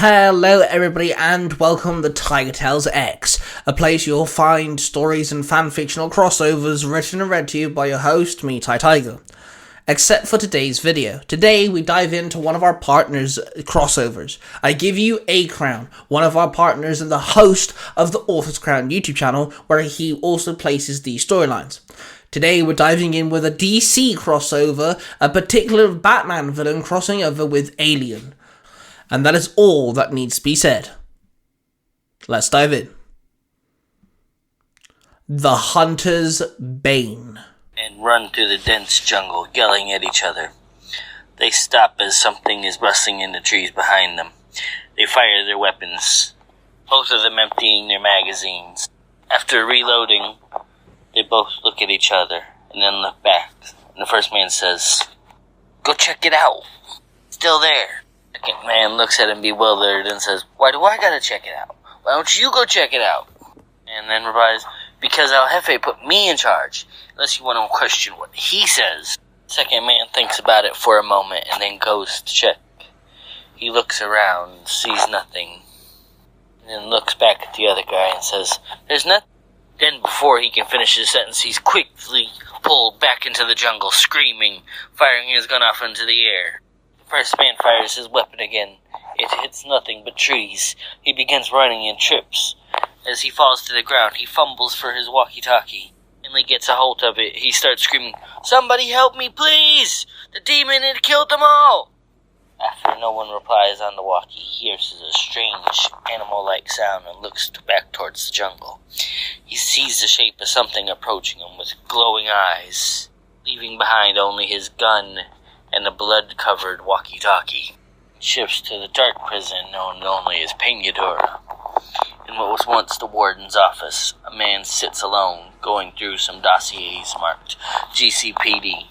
Hello everybody and welcome to Tiger Tales X, a place you'll find stories and fanfictional crossovers written and read to you by your host, me, Tiger. Except for today's video. Today we dive into one of our partners' crossovers. I give you A Crown, one of our partners and the host of the Author's Crown YouTube channel, where he also places these storylines. Today we're diving in with a DC crossover, a particular Batman villain crossing over with Alien. And that is all that needs to be said. Let's dive in. The Hunter's Bane. And run through the dense jungle, yelling at each other. They stop as something is rustling in the trees behind them. They fire their weapons, both of them emptying their magazines. After reloading, they both look at each other and then look back. And the first man says, "Go check it out. It's still there." The second man looks at him bewildered and says, "Why do I gotta check it out? Why don't you go check it out?" And then replies, "Because El Jefe put me in charge, unless you want to question what he says." The second man thinks about it for a moment and then goes to check. He looks around, sees nothing, and then looks back at the other guy and says, "There's nothing." Then before he can finish his sentence, he's quickly pulled back into the jungle, screaming, firing his gun off into the air. The first man fires his weapon again. It hits nothing but trees. He begins running and trips. As he falls to the ground, he fumbles for his walkie-talkie. Finally gets a hold of it. He starts screaming, "Somebody help me, please! The demon had killed them all!" After no one replies on the walkie, he hears a strange, animal-like sound and looks back towards the jungle. He sees the shape of something approaching him with glowing eyes, leaving behind only his gun and a blood-covered walkie-talkie. Shifts to the dark prison known only as Peñadora. In what was once the warden's office, a man sits alone, going through some dossiers marked GCPD.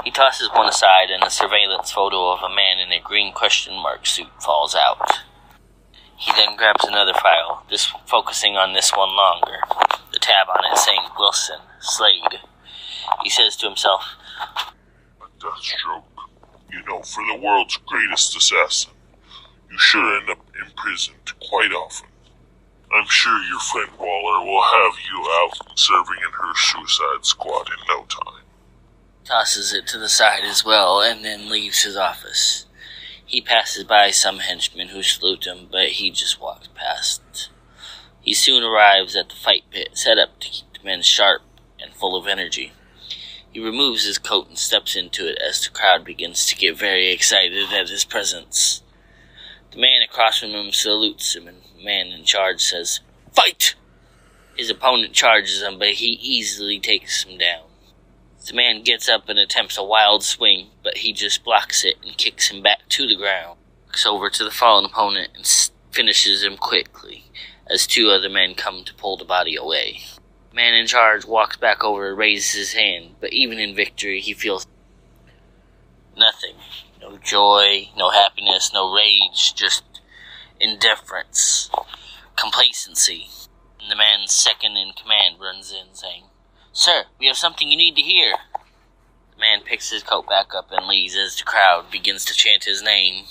He tosses one aside and a surveillance photo of a man in a green question mark suit falls out. He then grabs another file, this focusing on this one longer, the tab on it saying Wilson, Slade. He says to himself, "A death stroke. You know, for the world's greatest assassin, you sure end up imprisoned quite often. I'm sure your friend Waller will have you out and serving in her suicide squad in no time." Tosses it to the side as well, and then leaves his office. He passes by some henchmen who salute him, but he just walks past. He soon arrives at the fight pit, set up to keep the men sharp and full of energy. He removes his coat and steps into it as the crowd begins to get very excited at his presence. The man across from him salutes him, and the man in charge says, "Fight!" His opponent charges him, but he easily takes him down. The man gets up and attempts a wild swing, but he just blocks it and kicks him back to the ground. Walks over to the fallen opponent and finishes him quickly, as two other men come to pull the body away. The man in charge walks back over and raises his hand, but even in victory he feels nothing. No joy, no happiness, no rage, just indifference, complacency. And the man's second in command runs in saying, "Sir, we have something you need to hear." The man picks his coat back up and leaves as the crowd begins to chant his name.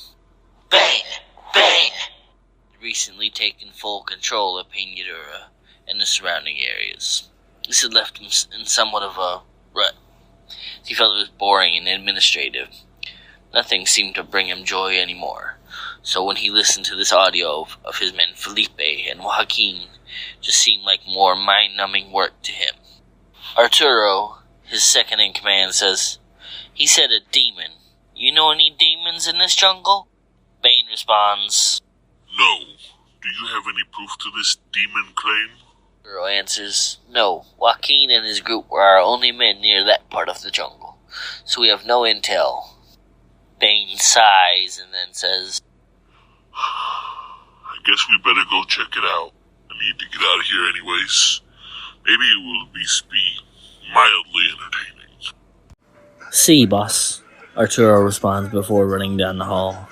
Bane! Bane! Recently taken full control of Peñadora and the surrounding areas. This had left him in somewhat of a rut. He felt it was boring and administrative. Nothing seemed to bring him joy anymore. So when he listened to this audio of his men Felipe and Joaquin, just seemed like more mind-numbing work to him. Arturo, his second in command, says, "He said a demon. You know any demons in this jungle?" Bane responds, "No. Do you have any proof to this demon claim?" Arturo answers, "No. Joaquin and his group were our only men near that part of the jungle, so we have no intel." Bane sighs and then says, "I guess we better go check it out. I need to get out of here anyways. Maybe it will at least be mildly entertaining." "See, boss," Arturo responds before running down the hall.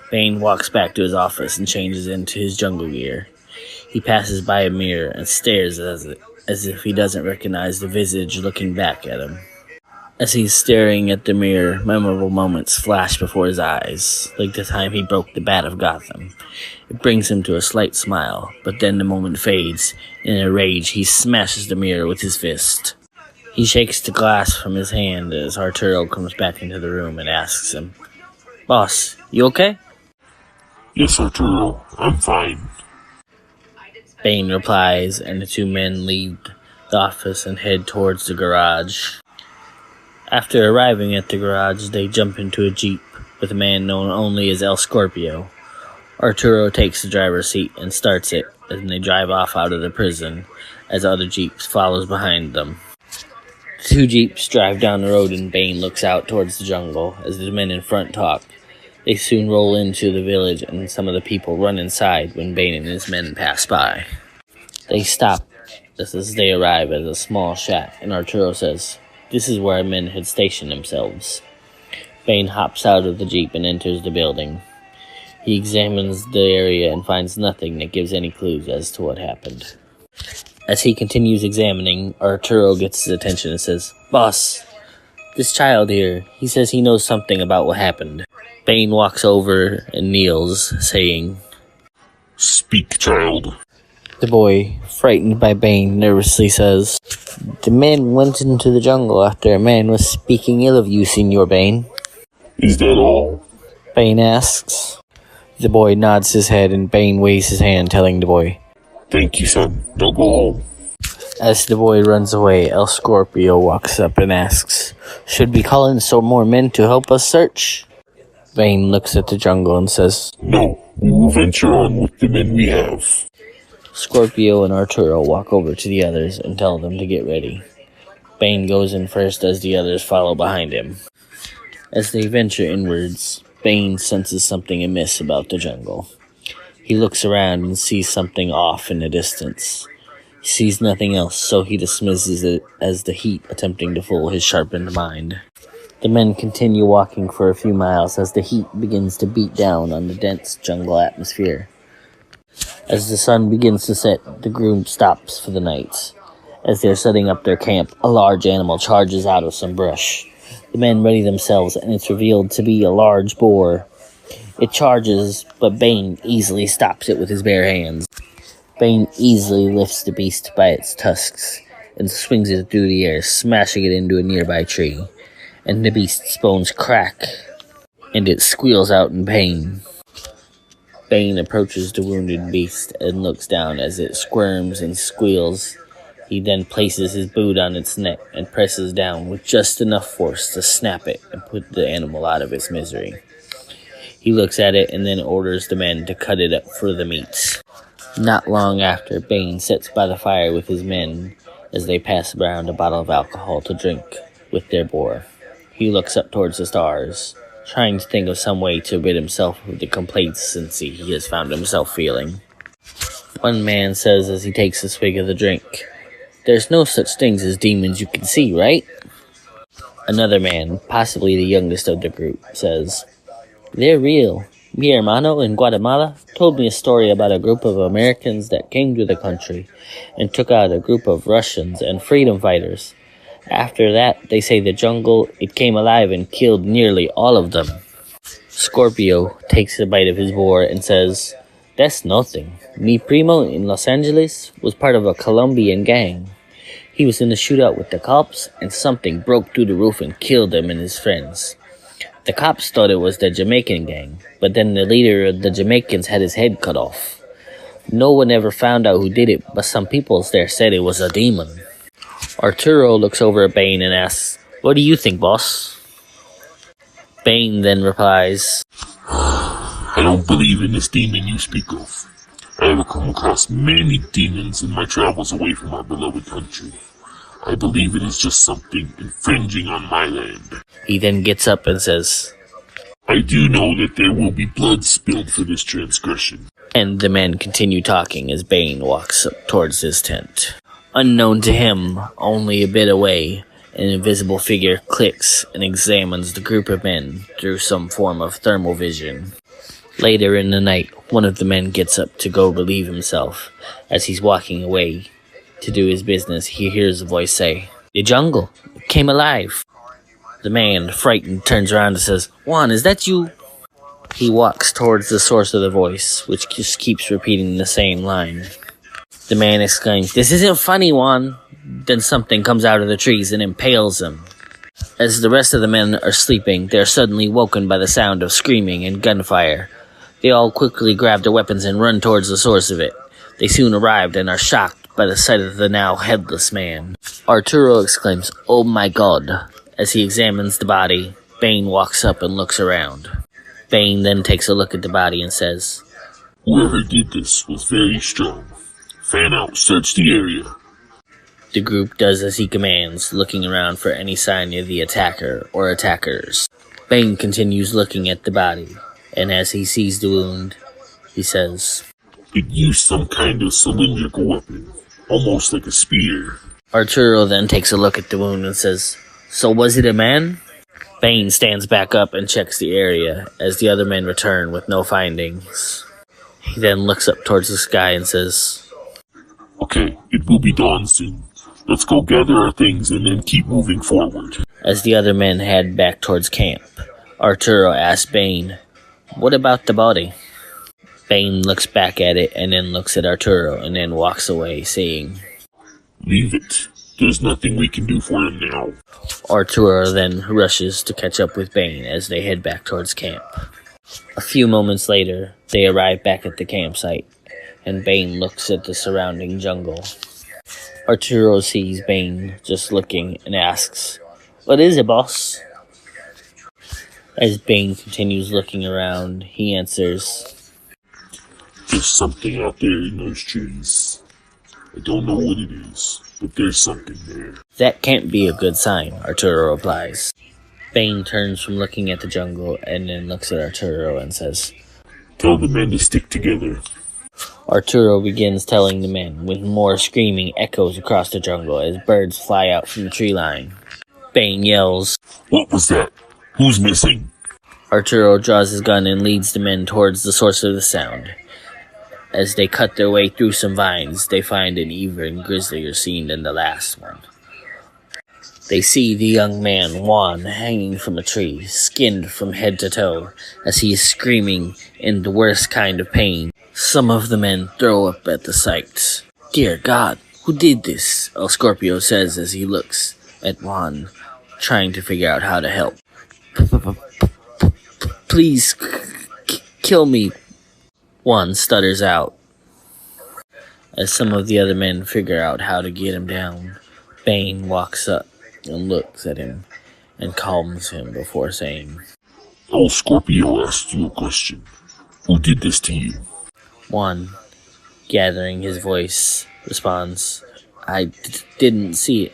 Bane walks back to his office and changes into his jungle gear. He passes by a mirror and stares as if he doesn't recognize the visage looking back at him. As he's staring at the mirror, memorable moments flash before his eyes, like the time he broke the bat of Gotham. It brings him to a slight smile, but then the moment fades. In a rage, he smashes the mirror with his fist. He shakes the glass from his hand as Arturo comes back into the room and asks him, "Boss, you okay?" Yes, Arturo, I'm fine. Bane replies, and the two men leave the office and head towards the garage. After arriving at the garage, they jump into a Jeep with a man known only as El Scorpio. Arturo takes the driver's seat and starts it as they drive off out of the prison, as other Jeeps follows behind them. The two Jeeps drive down the road and Bane looks out towards the jungle as the men in front talk. They soon roll into the village and some of the people run inside when Bane and his men pass by. They stop just as they arrive at a small shack, and Arturo says, "This is where our men had stationed themselves." Bane hops out of the Jeep and enters the building. He examines the area and finds nothing that gives any clues as to what happened. As he continues examining, Arturo gets his attention and says, "Boss, this child here, he says he knows something about what happened." Bane walks over and kneels, saying, Speak, child. The boy, frightened by Bane, nervously says, "The men went into the jungle after a man was speaking ill of you, Senor Bane." Is that all? Bane asks. The boy nods his head and Bane waves his hand, telling the boy, Thank you, son. Now go home. As the boy runs away, El Scorpio walks up and asks, "Should we call in some more men to help us search?" Bane looks at the jungle and says, No, we will venture on with the men we have. Scorpio and Arturo walk over to the others and tell them to get ready. Bane goes in first as the others follow behind him. As they venture inwards, Bane senses something amiss about the jungle. He looks around and sees something off in the distance. He sees nothing else, so he dismisses it as the heat attempting to fool his sharpened mind. The men continue walking for a few miles as the heat begins to beat down on the dense jungle atmosphere. As the sun begins to set, the group stops for the night. As they're setting up their camp, a large animal charges out of some brush. The men ready themselves, and it's revealed to be a large boar. It charges, but Bane easily stops it with his bare hands. Bane easily lifts the beast by its tusks and swings it through the air, smashing it into a nearby tree. And the beast's bones crack, and it squeals out in pain. Bane approaches the wounded beast and looks down as it squirms and squeals. He then places his boot on its neck and presses down with just enough force to snap it and put the animal out of its misery. He looks at it and then orders the men to cut it up for the meat. Not long after, Bane sits by the fire with his men as they pass around a bottle of alcohol to drink with their boar. He looks up towards the stars, trying to think of some way to rid himself of the complacency he has found himself feeling. One man says as he takes a swig of the drink, "There's no such things as demons you can see, right?" Another man, possibly the youngest of the group, says, "They're real. Mi hermano in Guatemala told me a story about a group of Americans that came to the country and took out a group of Russians and freedom fighters. After that, they say the jungle, it came alive and killed nearly all of them." Scorpio takes a bite of his boar and says, "That's nothing. Mi primo in Los Angeles was part of a Colombian gang. He was in a shootout with the cops, and something broke through the roof and killed him and his friends. The cops thought it was the Jamaican gang, but then the leader of the Jamaicans had his head cut off. No one ever found out who did it, but some people there said it was a demon." Arturo looks over at Bane and asks, "What do you think, boss?" Bane then replies, I don't believe in this demon you speak of. I have come across many demons in my travels away from our beloved country. I believe it is just something infringing on my land. He then gets up and says, I do know that there will be blood spilled for this transgression. and the men continue talking as Bane walks up towards his tent. Unknown to him, only a bit away, an invisible figure clicks and examines the group of men through some form of thermal vision. Later in the night, one of the men gets up to go relieve himself. As he's walking away to do his business, he hears a voice say, "The jungle came alive." The man, frightened, turns around and says, "Juan, is that you?" He walks towards the source of the voice, which just keeps repeating the same line. The man exclaims, "This isn't funny, Juan." Then something comes out of the trees and impales him. As the rest of the men are sleeping, they are suddenly woken by the sound of screaming and gunfire. They all quickly grab their weapons and run towards the source of it. They soon arrived and are shocked by the sight of the now headless man. Arturo exclaims, "Oh my God." As he examines the body, Bane walks up and looks around. Bane then takes a look at the body and says, Whoever did this was very strong. Fan out, search the area. The group does as he commands, looking around for any sign of the attacker or attackers. Bane continues looking at the body, and as he sees the wound, he says, It used some kind of cylindrical weapon, almost like a spear. Arturo then takes a look at the wound and says, "So was it a man?" Bane stands back up and checks the area as the other men return with no findings. He then looks up towards the sky and says, Okay, it will be dawn soon. Let's go gather our things and then keep moving forward. As the other men head back towards camp, Arturo asks Bane, "What about the body?" Bane looks back at it and then looks at Arturo and then walks away, saying, Leave it. There's nothing we can do for him now. Arturo then rushes to catch up with Bane as they head back towards camp. A few moments later, they arrive back at the campsite, and Bane looks at the surrounding jungle. Arturo sees Bane just looking and asks, "What is it, boss?" As Bane continues looking around, he answers, There's something out there in those trees. I don't know what it is, but there's something there. "That can't be a good sign," Arturo replies. Bane turns from looking at the jungle and then looks at Arturo and says, Tell the men to stick together. Arturo begins telling the men, with more screaming echoes across the jungle as birds fly out from the tree line. Bane yells, What was that? Who's missing? Arturo draws his gun and leads the men towards the source of the sound. As they cut their way through some vines, they find an even grislier scene than the last one. They see the young man, Juan, hanging from a tree, skinned from head to toe, as he is screaming in the worst kind of pain. Some of the men throw up at the sight. "Dear God, who did this?" El Scorpio says as he looks at Juan, trying to figure out how to help. "Please, kill me," Juan stutters out. As some of the other men figure out how to get him down, Bane walks up and looks at him and calms him before saying, El Scorpio asked you a question. Who did this to you? Juan, gathering his voice, responds, "I didn't see it.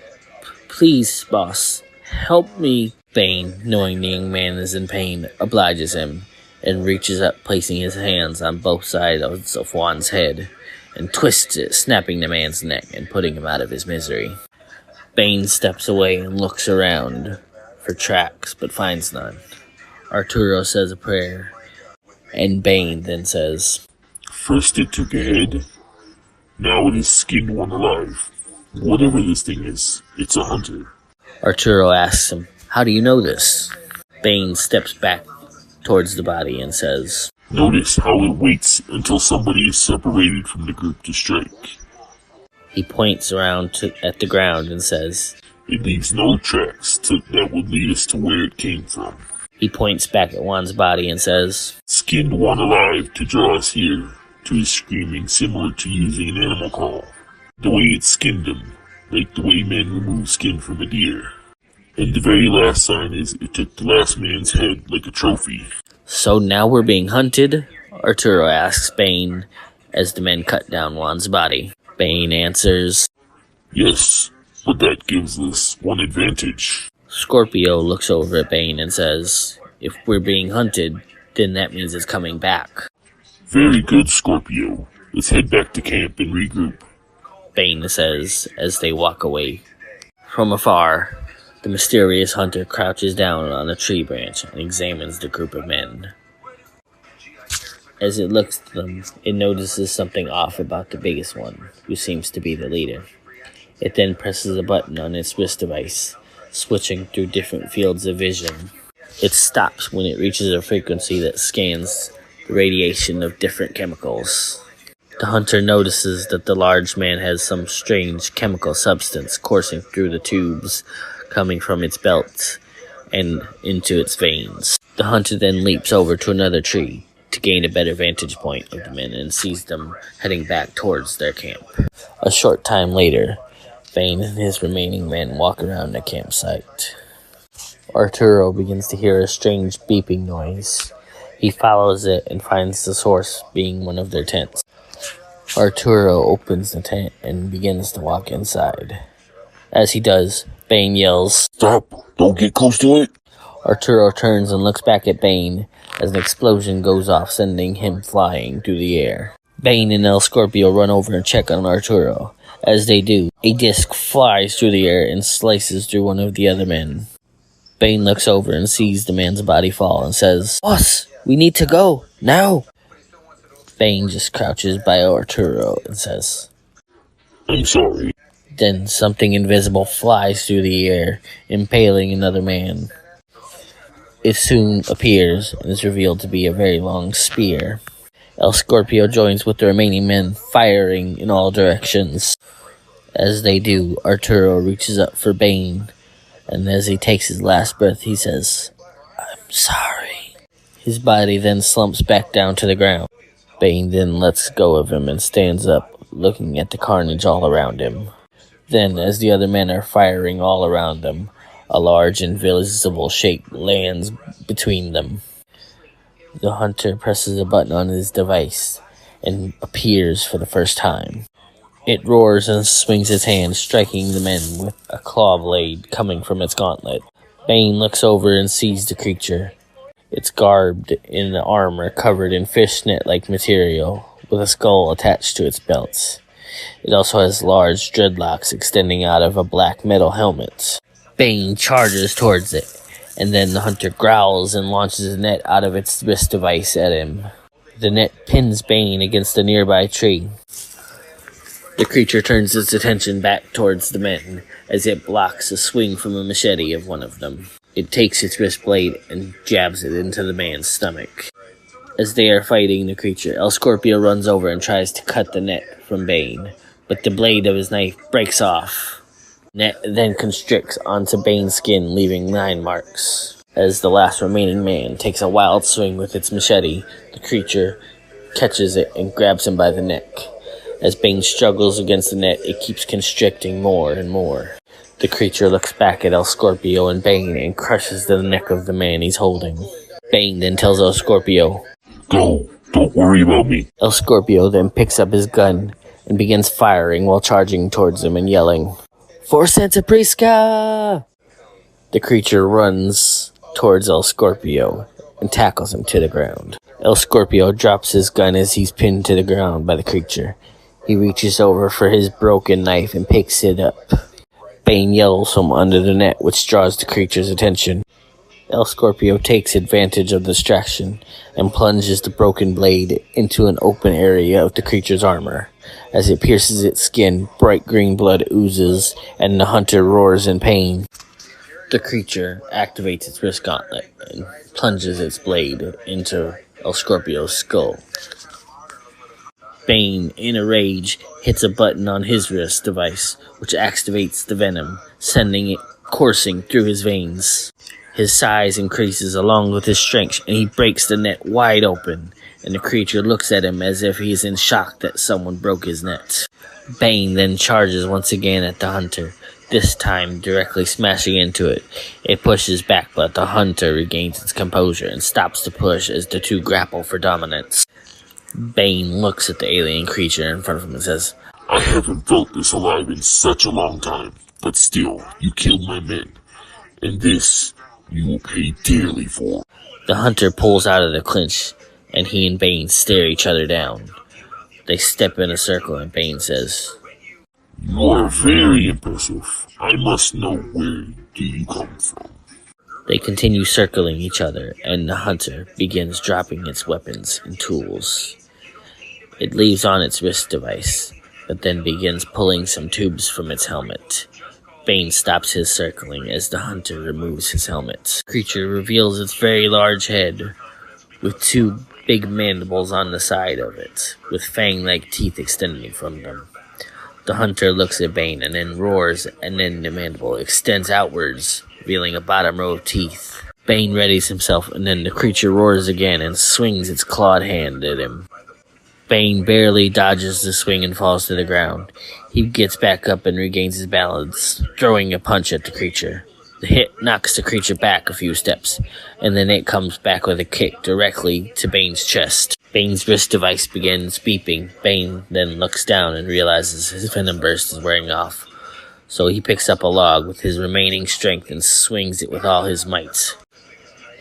Please, boss, help me." Bane, knowing the young man is in pain, obliges him and reaches up, placing his hands on both sides of Juan's head and twists it, snapping the man's neck and putting him out of his misery. Bane steps away and looks around for tracks but finds none. Arturo says a prayer, and Bane then says, First it took a head. Now it has skinned one alive. Whatever this thing is, it's a hunter. Arturo asks him, "How do you know this?" Bane steps back towards the body and says, Notice how it waits until somebody is separated from the group to strike. He points around at the ground and says, It leaves no tracks that would lead us to where it came from. He points back at Juan's body and says, Skinned one alive to draw us here to his screaming, similar to using an animal call. The way it skinned him, like the way men remove skin from a deer. And the very last sign is it took the last man's head like a trophy. "So now we're being hunted?" Arturo asks Bane as the men cut down Juan's body. Bane answers, Yes, but that gives us one advantage. Scorpio looks over at Bane and says, "If we're being hunted, then that means it's coming back." Very good, Scorpio. Let's head back to camp and regroup. Bane says as they walk away. From afar, the mysterious hunter crouches down on a tree branch and examines the group of men. As it looks at them, it notices something off about the biggest one, who seems to be the leader. It then presses a button on its wrist device, switching through different fields of vision. It stops when it reaches a frequency that scans the radiation of different chemicals. The hunter notices that the large man has some strange chemical substance coursing through the tubes, coming from its belt and into its veins. The hunter then leaps over to another tree to gain a better vantage point of the men and sees them heading back towards their camp. A short time later, Bane and his remaining men walk around the campsite. Arturo begins to hear a strange beeping noise. He follows it and finds the source being one of their tents. Arturo opens the tent and begins to walk inside. As he does, Bane yells, Stop! Don't get close to it! Arturo turns and looks back at Bane as an explosion goes off, sending him flying through the air. Bane and El Scorpio run over and check on Arturo. As they do, a disc flies through the air and slices through one of the other men. Bane looks over and sees the man's body fall and says, Boss, we need to go, now! Bane just crouches by Arturo and says, I'm sorry. Then something invisible flies through the air, impaling another man. It soon appears and is revealed to be a very long spear. El Scorpio joins with the remaining men, firing in all directions. As they do, Arturo reaches up for Bane, and as he takes his last breath, he says, I'm sorry. His body then slumps back down to the ground. Bane then lets go of him and stands up, looking at the carnage all around him. Then, as the other men are firing all around them, a large invisible shape lands between them. The hunter presses a button on his device and appears for the first time. It roars and swings its hand, striking the men with a claw blade coming from its gauntlet. Bane looks over and sees the creature. It's garbed in armor covered in fishnet-like material, with a skull attached to its belt. It also has large dreadlocks extending out of a black metal helmet. Bane charges towards it, and then the hunter growls and launches a net out of its wrist device at him. The net pins Bane against a nearby tree. The creature turns its attention back towards the men, as it blocks a swing from a machete of one of them. It takes its wrist blade and jabs it into the man's stomach. As they are fighting the creature, El Scorpio runs over and tries to cut the net from Bane, but the blade of his knife breaks off. Net then constricts onto Bane's skin, leaving 9 marks. As the last remaining man takes a wild swing with its machete, the creature catches it and grabs him by the neck. As Bane struggles against the net, it keeps constricting more and more. The creature looks back at El Scorpio and Bane and crushes the neck of the man he's holding. Bane then tells El Scorpio, Go, don't worry about me. El Scorpio then picks up his gun and begins firing while charging towards him and yelling, For Santa Prisca! The creature runs towards El Scorpio and tackles him to the ground. El Scorpio drops his gun as he's pinned to the ground by the creature. He reaches over for his broken knife and picks it up. Bane yells from under the net, which draws the creature's attention. El Scorpio takes advantage of the distraction and plunges the broken blade into an open area of the creature's armor. As it pierces its skin, bright green blood oozes, and the hunter roars in pain. The creature activates its wrist gauntlet and plunges its blade into El Scorpio's skull. Bane, in a rage, hits a button on his wrist device, which activates the venom, sending it coursing through his veins. His size increases along with his strength, and he breaks the net wide open, and the creature looks at him as if he is in shock that someone broke his net. Bane then charges once again at the hunter, this time directly smashing into it. It pushes back, but the hunter regains its composure and stops the push as the two grapple for dominance. Bane looks at the alien creature in front of him and says, I haven't felt this alive in such a long time, but still, you killed my men, and this you will pay dearly for. The hunter pulls out of the clinch, and he and Bane stare each other down. They step in a circle, and Bane says, You are very impressive. I must know, where do you come from? They continue circling each other, and the hunter begins dropping its weapons and tools. It leaves on its wrist device, but then begins pulling some tubes from its helmet. Bane stops his circling as the hunter removes his helmet. The creature reveals its very large head, with two big mandibles on the side of it, with fang-like teeth extending from them. The hunter looks at Bane and then roars, and then the mandible extends outwards, revealing a bottom row of teeth. Bane readies himself, and then the creature roars again and swings its clawed hand at him. Bane barely dodges the swing and falls to the ground. He gets back up and regains his balance, throwing a punch at the creature. The hit knocks the creature back a few steps, and then it comes back with a kick directly to Bane's chest. Bane's wrist device begins beeping. Bane then looks down and realizes his venom burst is wearing off. So he picks up a log with his remaining strength and swings it with all his might.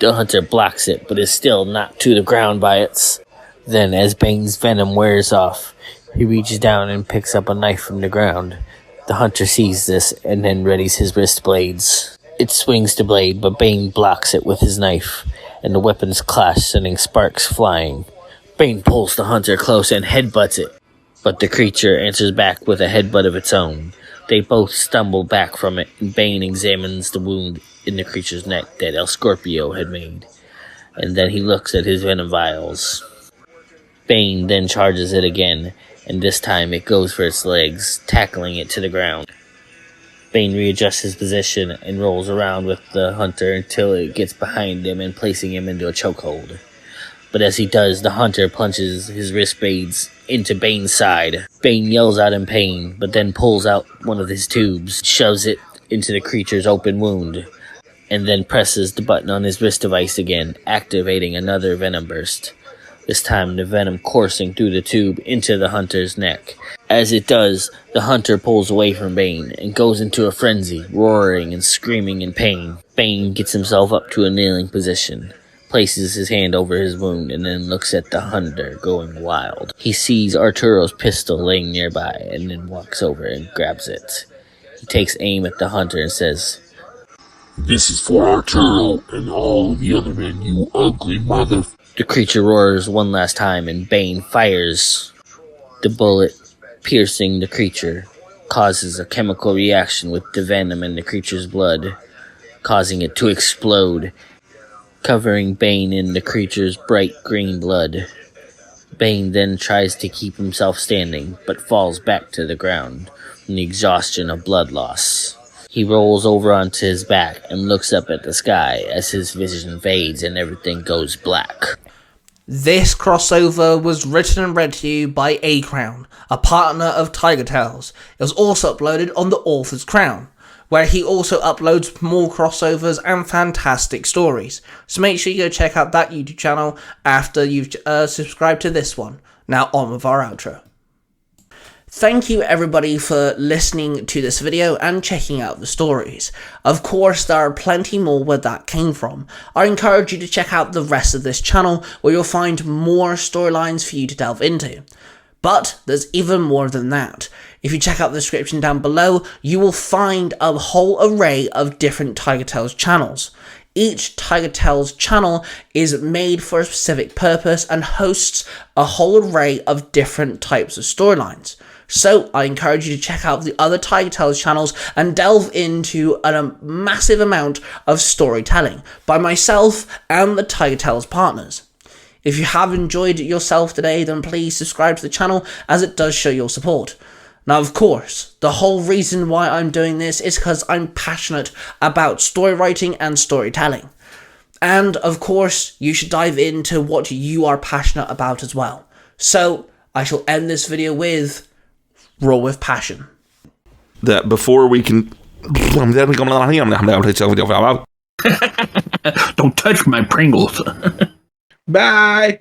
The hunter blocks it, but is still knocked to the ground by it. Then, as Bane's venom wears off, he reaches down and picks up a knife from the ground. The hunter sees this and then readies his wrist blades. It swings the blade, but Bane blocks it with his knife, and the weapons clash, sending sparks flying. Bane pulls the hunter close and headbutts it, but the creature answers back with a headbutt of its own. They both stumble back from it, and Bane examines the wound in the creature's neck that El Scorpio had made, and then he looks at his venom vials. Bane then charges it again, and this time it goes for its legs, tackling it to the ground. Bane readjusts his position and rolls around with the hunter until it gets behind him and placing him into a chokehold. But as he does, the hunter plunges his wrist blades into Bane's side. Bane yells out in pain, but then pulls out one of his tubes, shoves it into the creature's open wound, and then presses the button on his wrist device again, activating another venom burst. This time the venom coursing through the tube into the hunter's neck. As it does, the hunter pulls away from Bane and goes into a frenzy, roaring and screaming in pain. Bane gets himself up to a kneeling position, places his hand over his wound, and then looks at the hunter going wild. He sees Arturo's pistol laying nearby and then walks over and grabs it. He takes aim at the hunter and says, "This is for Arturo and all the other men, you ugly mother..." The creature roars one last time, and Bane fires. The bullet, piercing the creature, causes a chemical reaction with the venom in the creature's blood, causing it to explode, covering Bane in the creature's bright green blood. Bane then tries to keep himself standing, but falls back to the ground from the exhaustion of blood loss. He rolls over onto his back and looks up at the sky as his vision fades and everything goes black. This crossover was written and read to you by A Crown, a partner of Tiger Tales. It was also uploaded on the Author's Crown, where he also uploads more crossovers and fantastic stories. So make sure you go check out that YouTube channel after you've subscribed to this one. Now on with our outro. Thank you everybody for listening to this video and checking out the stories. Of course, there are plenty more where that came from. I encourage you to check out the rest of this channel where you'll find more storylines for you to delve into. But there's even more than that. If you check out the description down below, you will find a whole array of different Tiger Tales channels. Each Tiger Tales channel is made for a specific purpose and hosts a whole array of different types of storylines. So I encourage you to check out the other Tiger Tales channels and delve into a massive amount of storytelling by myself and the Tiger Tales partners. If you have enjoyed yourself today, then please subscribe to the channel as it does show your support. Now, of course, the whole reason why I'm doing this is because I'm passionate about story writing and storytelling. And, of course, you should dive into what you are passionate about as well. So, I shall end this video with Roll with Passion. That before we can... Don't touch my Pringles. Bye!